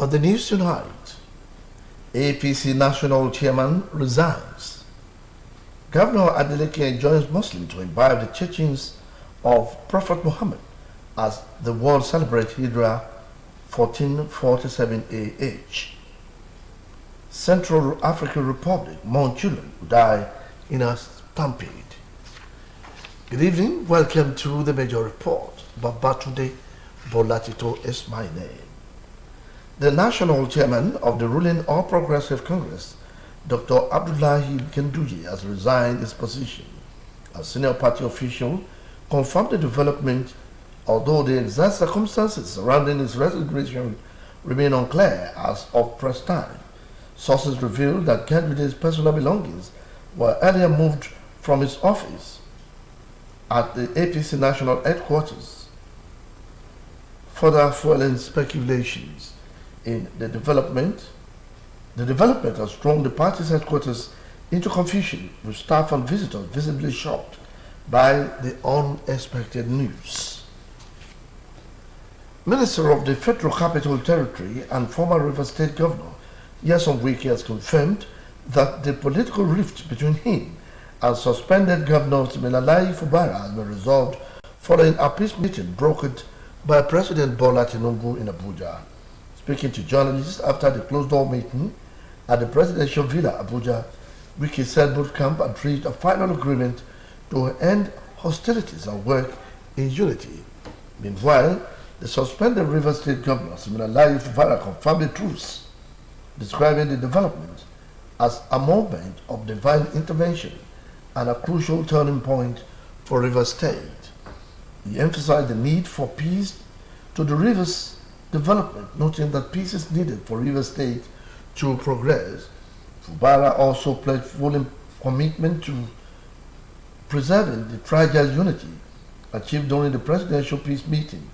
On the news tonight, APC National Chairman resigns. Governor Adeleke enjoins Muslims to imbibe the teachings of Prophet Muhammad as the world celebrates Hijrah 1447 AH. Central African Republic, more children who die in a stampede. Good evening, welcome to the major report. Babatunde Bolatito is my name. The national chairman of the ruling All Progressive Congress, Dr. Abdullahi Ganduje, has resigned his position. A senior party official confirmed the development, although the exact circumstances surrounding his resignation remain unclear as of press time. Sources revealed that Ganduje's personal belongings were earlier moved from his office at the APC national headquarters, further fueling speculations in the development. The development has thrown the party's headquarters into confusion, with staff and visitors visibly shocked by the unexpected news. Minister of the Federal Capital Territory and former River State Governor Nyesom Wike has confirmed that the political rift between him and suspended Governor Siminalayi Fubara has been resolved following a peace meeting brokered by President Bola Tinubu in Abuja. Speaking to journalists after the closed-door meeting at the presidential villa, Abuja, Wike said both camps had reached a final agreement to end hostilities and work in unity. Meanwhile, the suspended River State Governor Siminalayi Fubara confirmed the truce, describing the development as a moment of divine intervention and a crucial turning point for River State. He emphasized the need for peace to the river's development, noting that peace is needed for River State to progress. Fubara also pledged full commitment to preserving the fragile unity achieved during the presidential peace meeting,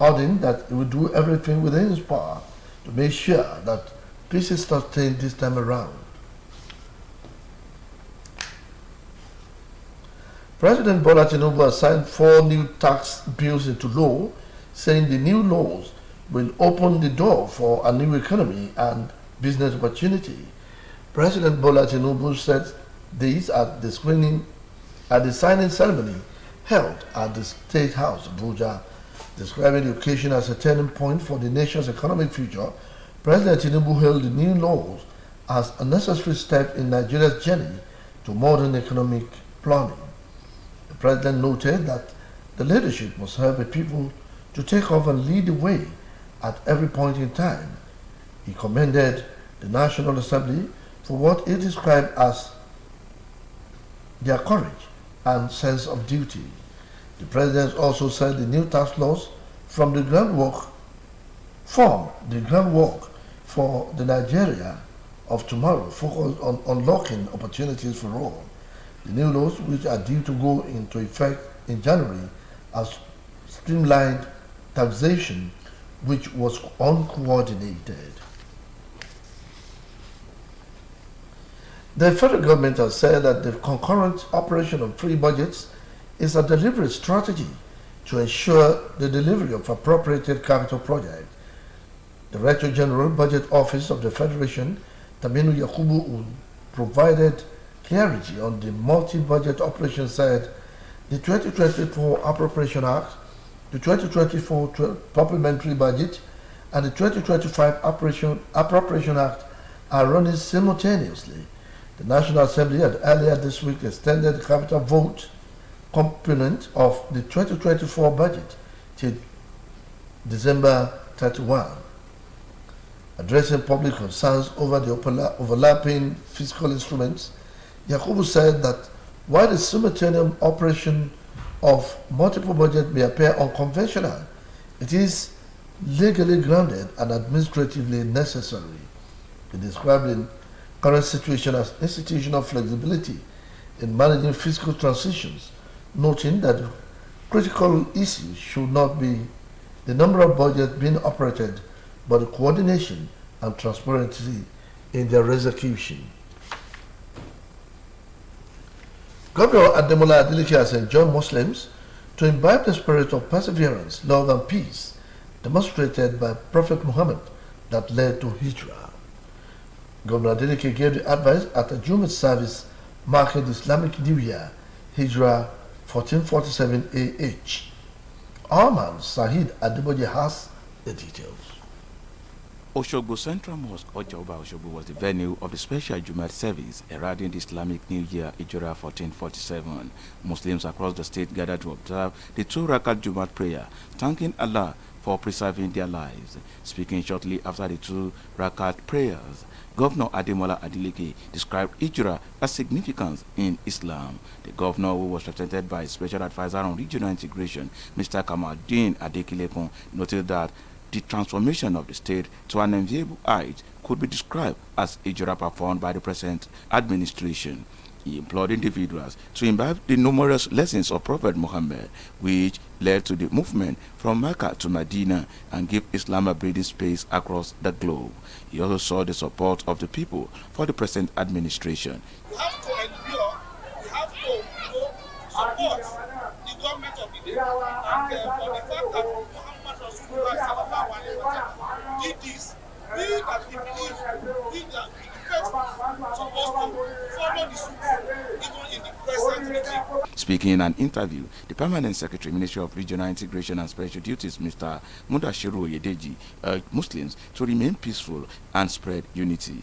adding that he would do everything within his power to make sure that peace is sustained this time around. President Bola Tinubu has signed 4 new tax bills into law, saying the new laws will open the door for a new economy and business opportunity. President Bola Tinubu said this at the signing ceremony held at the State House, Abuja. Describing the occasion as a turning point for the nation's economic future, President Tinubu hailed the new laws as a necessary step in Nigeria's journey to modern economic planning. The President noted that the leadership must help the people to take off and lead the way at every point in time. He commended the National Assembly for what he described as their courage and sense of duty. The President also said the new tax laws form the groundwork for the Nigeria of tomorrow, focused on unlocking opportunities for all. The new laws, which are due to go into effect in January, have streamlined taxation, which was uncoordinated. The federal government has said that the concurrent operation of 3 budgets is a deliberate strategy to ensure the delivery of appropriated capital projects. Director General Budget Office of the Federation, Taminu Yakubu, who provided clarity on the multi-budget operation, said the 2024 Appropriation Act, the 2024 Supplementary Budget, and the 2025 Appropriation Act are running simultaneously. The National Assembly had earlier this week extended the capital vote component of the 2024 budget till December 31. Addressing public concerns over the overlapping fiscal instruments, Yakubu said that while the simultaneous operation of multiple budgets may appear unconventional, it is legally grounded and administratively necessary. He described the current situation as institutional flexibility in managing fiscal transitions, noting that critical issues should not be the number of budgets being operated, but the coordination and transparency in their execution. Governor Adeleke has enjoined Muslims to imbibe the spirit of perseverance, love and peace demonstrated by Prophet Muhammad that led to Hijra. Governor Adeleke gave the advice at a Jummah service marking the Islamic New Year, Hijra 1447 AH. Our man, Sahid Adeboye, has the details. Osogbo Central Mosque, Ojoba Osogbo, was the venue of the special Jumat service heralding the Islamic New Year, Hijra 1447. Muslims across the state gathered to observe the 2 Rakat Jumat prayer, thanking Allah for preserving their lives. Speaking shortly after the 2 Rakat prayers, Governor Adeleke described Hijra as significant in Islam. The governor, who was represented by Special Advisor on Regional Integration, Mr. Kamaldeen Adekilegun, noted that the transformation of the state to an enviable height could be described as Hijra performed by the present administration. He implored individuals to imbibe the numerous lessons of Prophet Muhammad, which led to the movement from Mecca to Medina and give Islam a breathing space across the globe. He also saw the support of the people for the present administration. We have to endure, we have to support the government of the day, and for the fact that Muhammad Rasulullah did this, we that we believe, we that supposed to follow the suit, even in the present regime. Speaking in an interview, the Permanent Secretary, Ministry of Regional Integration and Special Duties, Mr. Mudashiru Oyedeji, urged Muslims to remain peaceful and spread unity.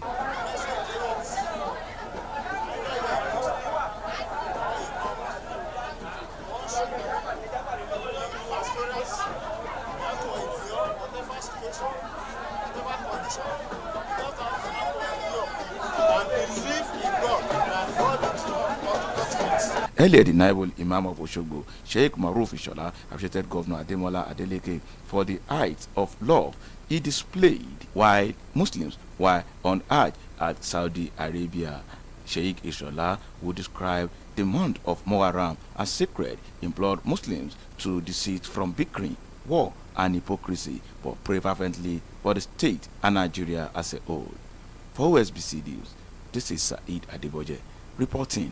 Earlier, the Naibul Imam of Oshogbo, Sheikh Maruf Ishola, appreciated Governor Ademola Adeleke for the height of love he displayed while Muslims were on Hajj at Saudi Arabia. Sheikh Ishola, who described the month of Muharram as sacred, implored Muslims to desist from bickering, war, and hypocrisy, but pray fervently for the state and Nigeria as a whole. For OSBC News, this is Said Adeboje reporting.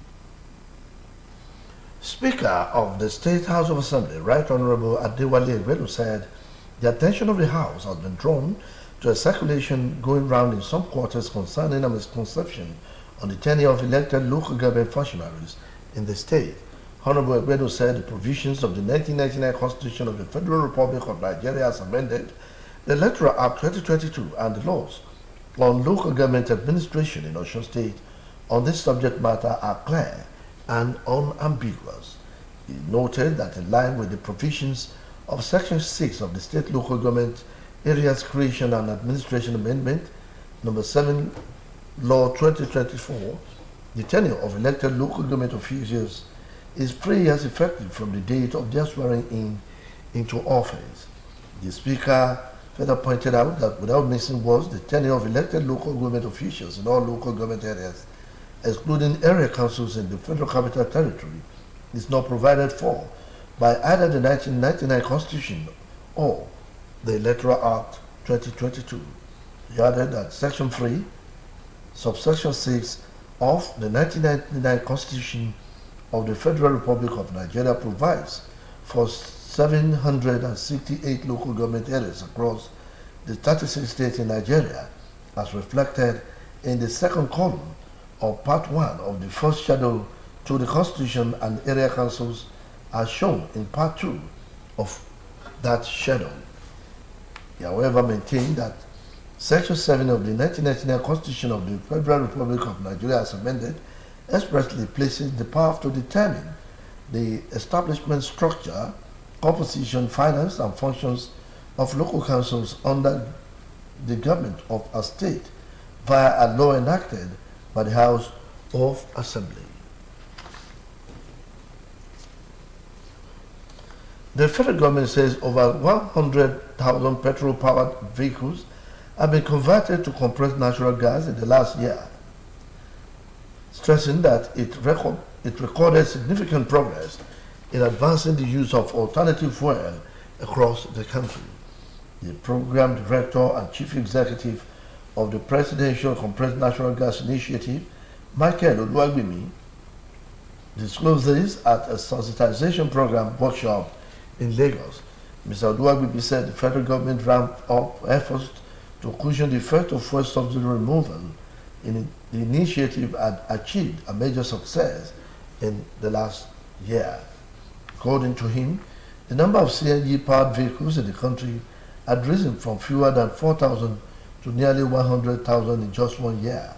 Speaker of the State House of Assembly, Right Honorable Adewale Egbedu, said the attention of the House has been drawn to a circulation going round in some quarters concerning a misconception on the tenure of elected local government functionaries in the state. Honorable Egbedu said the provisions of the 1999 Constitution of the Federal Republic of Nigeria as amended, the Electoral Act 2022, and the laws on local government administration in Osun State on this subject matter are clear and unambiguous. He noted that in line with the provisions of Section 6 of the State Local Government Areas Creation and Administration Amendment, Number 7, Law 2024, the tenure of elected local government officials is 3 years effective from the date of their swearing in into office. The Speaker further pointed out that without missing words, the tenure of elected local government officials in all local government areas, excluding area councils in the Federal Capital Territory, is not provided for by either the 1999 Constitution or the Electoral Act 2022. He added that Section 3, Subsection 6 of the 1999 Constitution of the Federal Republic of Nigeria provides for 768 local government areas across the 36 states in Nigeria, as reflected in the second column of Part 1 of the first schedule to the Constitution, and area councils are shown in Part 2 of that schedule. He, however, maintained that Section 7 of the 1999 Constitution of the Federal Republic of Nigeria as amended expressly places the power to determine the establishment structure, composition, finance, and functions of local councils under the government of a state via a law enacted by the House of Assembly. The federal government says over 100,000 petrol-powered vehicles have been converted to compressed natural gas in the last year, stressing that it recorded significant progress in advancing the use of alternative fuel across the country. The program director and chief executive of the Presidential Compressed Natural Gas Initiative, Michael Oluwagbemi, disclosed this at a sensitization program workshop in Lagos. Mr. Oluwagbemi said the federal government ramped up efforts To cushion the effect of fuel subsidy removal, the initiative had achieved a major success in the last year. According to him, the number of CNG-powered vehicles in the country had risen from fewer than 4,000 to nearly 100,000 in just 1 year.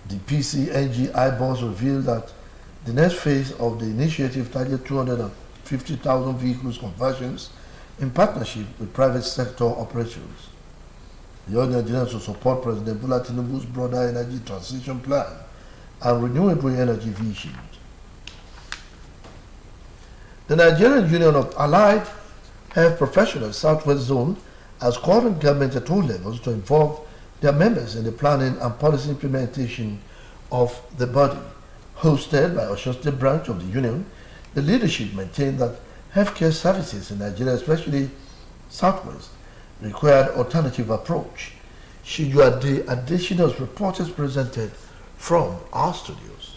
The PCNG eyeballs revealed that the next phase of the initiative targeted 250,000 vehicles conversions in partnership with private sector operators. The other Nigerians will support President Bola Tinubu's broader energy transition plan and renewable energy vision. The Nigerian Union of Allied Health Professionals Southwest Zone has called on government at all levels to involve their members in the planning and policy implementation of the body. Hosted by Osun State branch of the union, the leadership maintained that healthcare services in Nigeria, especially Southwest, required alternative approach. Shijuade Additional's report is presented from our studios.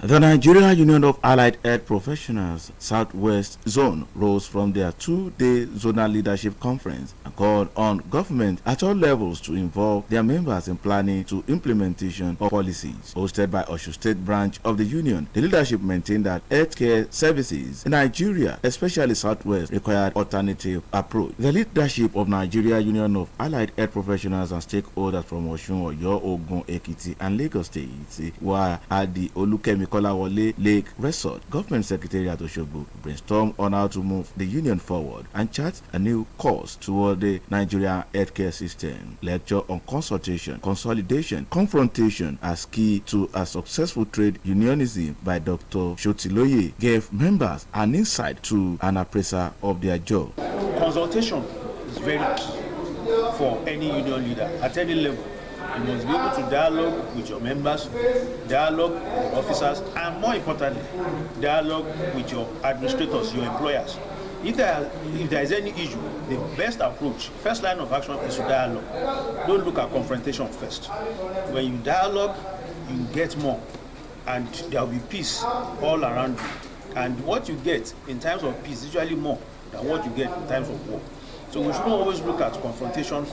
The Nigeria Union of Allied Health Professionals Southwest Zone rose from their 2-day zonal leadership conference and called on government at all levels to involve their members in planning to implementation of policies. Hosted by Osun State branch of the union, the leadership maintained that healthcare services in Nigeria, especially Southwest, required alternative approach. The leadership of Nigeria Union of Allied Health Professionals and stakeholders from Osun, Oyo, Ogun, Ekiti, and Lagos states were at the Olukemi Kolawole Lake Resort Government Secretariat Osogbo brainstorm on how to move the union forward and chart a new course toward the Nigerian healthcare system. Lecture on consultation, consolidation, confrontation as key to a successful trade unionism by Dr. Shotiloye gave members an insight to an appraiser of their job. Consultation is very key for any union leader at any level. You must be able to dialogue with your members, dialogue with officers, and more importantly, dialogue with your administrators, your employers. If there is any issue, the best approach, first line of action is to dialogue. Don't look at confrontation first. When you dialogue, you get more, and there will be peace all around you. And what you get in times of peace is usually more than what you get in times of war. So we shouldn't always look at confrontation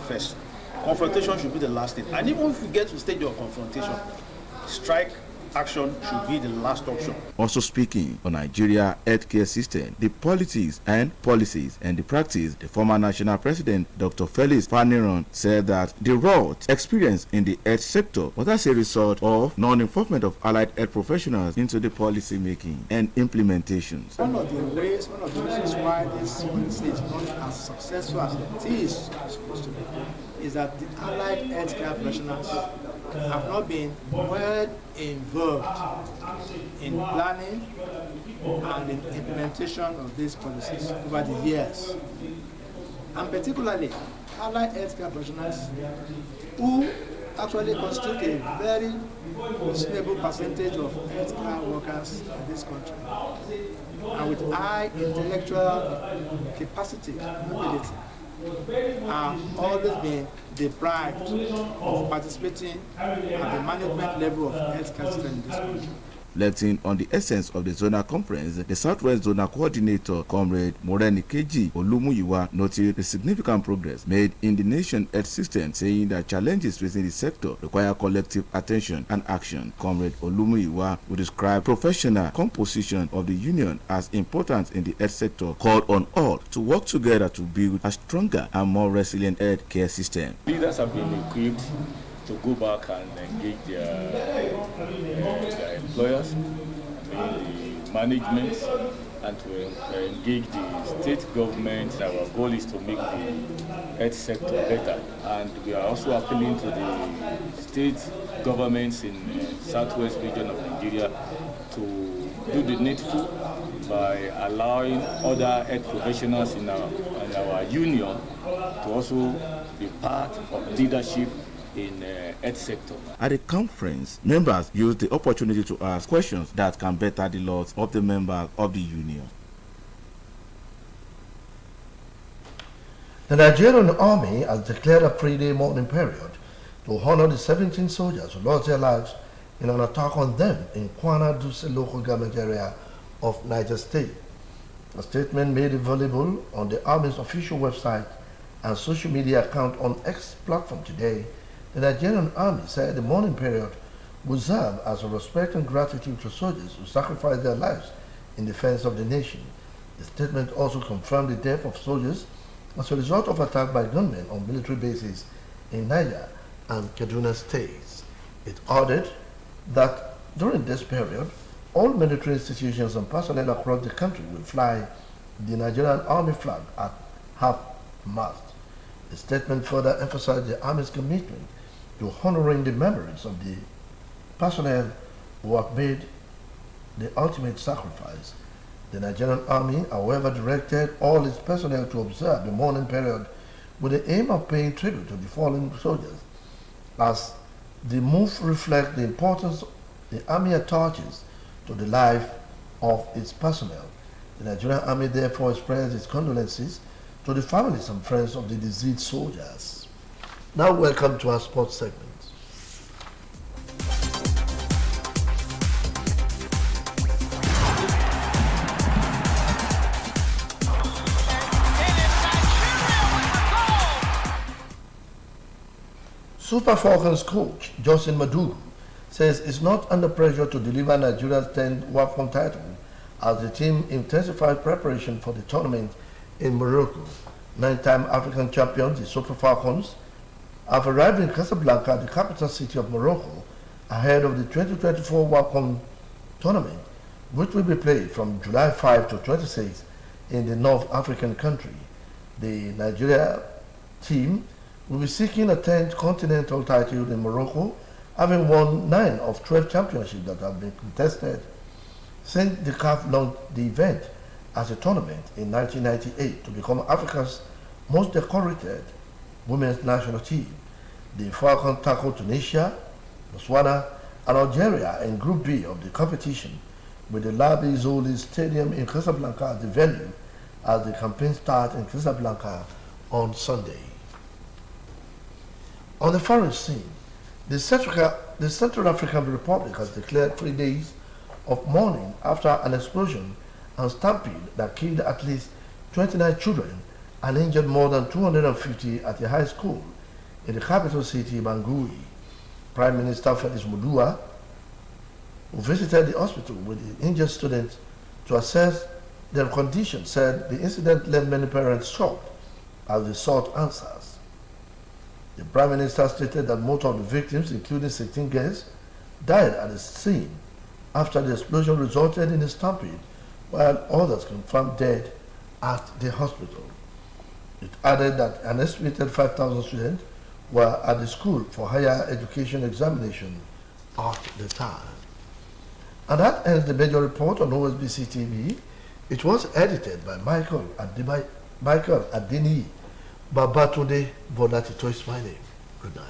first. Confrontation should be the last thing. And even if we get to the stage of confrontation, strike action should be the last option. Also speaking on Nigeria healthcare system, the politics and policies and the practice, the former national president, Dr. Felix Faniron, said that the rot experienced in the health sector was as a result of non-involvement of allied health professionals into the policy making and implementations. One of the reasons why this policy is not as successful as it is supposed to be is that the allied healthcare professionals have not been well involved in planning and in implementation of these policies over the years. And particularly, allied healthcare professionals who actually constitute a very reasonable percentage of healthcare workers in this country, and with high intellectual capacity and ability, have always been deprived of participating at the management level of healthcare system in this country. Reflecting on the essence of the zonal conference, the Southwest Zonal Coordinator, Comrade Morenikeji Olumuyiwa, noted the significant progress made in the nation's health system, saying that challenges facing the sector require collective attention and action. Comrade Olumuyiwa, who described professional composition of the union as important in the health sector, called on all to work together to build a stronger and more resilient health care system. Leaders have been equipped to go back and engage their employers, the management, and to engage the state government. Our goal is to make the health sector better, and we are also appealing to the state governments in the southwest region of Nigeria to do the needful by allowing other health professionals in our union to also be part of leadership in health sector. At the conference, members used the opportunity to ask questions that can better the lot of the members of the union. The Nigerian Army has declared a 3-day mourning period to honor the 17 soldiers who lost their lives in an attack on them in Kwana Dutse local government area of Niger State. A statement made available on the Army's official website and social media account on X platform today, the Nigerian Army said the mourning period will serve as a respect and gratitude to soldiers who sacrificed their lives in defense of the nation. The statement also confirmed the death of soldiers as a result of attack by gunmen on military bases in Niger and Kaduna states. It added that during this period, all military institutions and personnel across the country will fly the Nigerian Army flag at half-mast. The statement further emphasized the Army's commitment to honoring the memories of the personnel who have made the ultimate sacrifice. The Nigerian Army, however, directed all its personnel to observe the mourning period with the aim of paying tribute to the fallen soldiers. As the move reflects the importance the Army attaches to the life of its personnel, the Nigerian Army therefore expressed its condolences to the families and friends of the deceased soldiers. Now welcome to our sports segment. Super Falcons coach Justin Madugu says it's not under pressure to deliver Nigeria's 10th WAFCON title as the team intensifies preparation for the tournament in Morocco. 9-time African champions, the Super Falcons, have arrived in Casablanca, the capital city of Morocco, ahead of the 2024 WAFCON tournament, which will be played from July 5 to 26 in the North African country. The Nigeria team will be seeking a 10th continental title in Morocco, having won 9 of 12 championships that have been contested since the CAF launched the event as a tournament in 1998 to become Africa's most decorated women's national team. The Falcons tackled Tunisia, Botswana, and Algeria in Group B of the competition, with the Labi Zoli Stadium in Casablanca as the venue as the campaign starts in Casablanca on Sunday. On the foreign scene, the Central African Republic has declared 3 days of mourning after an explosion and stampede that killed at least 29 children and injured more than 250 at a high school in the capital city, Bangui. Prime Minister Felix Mudua, who visited the hospital with the injured students to assess their condition, said the incident left many parents shocked as they sought answers. The Prime Minister stated that most of the victims, including 16 girls, died at the scene after the explosion resulted in a stampede, while others confirmed dead at the hospital. It added that an estimated 5,000 students were at the school for higher education examination at the time. And that ends the major report on OSBC TV. It was edited by Michael Adini. Babatunde Bolatito is my name. Good night.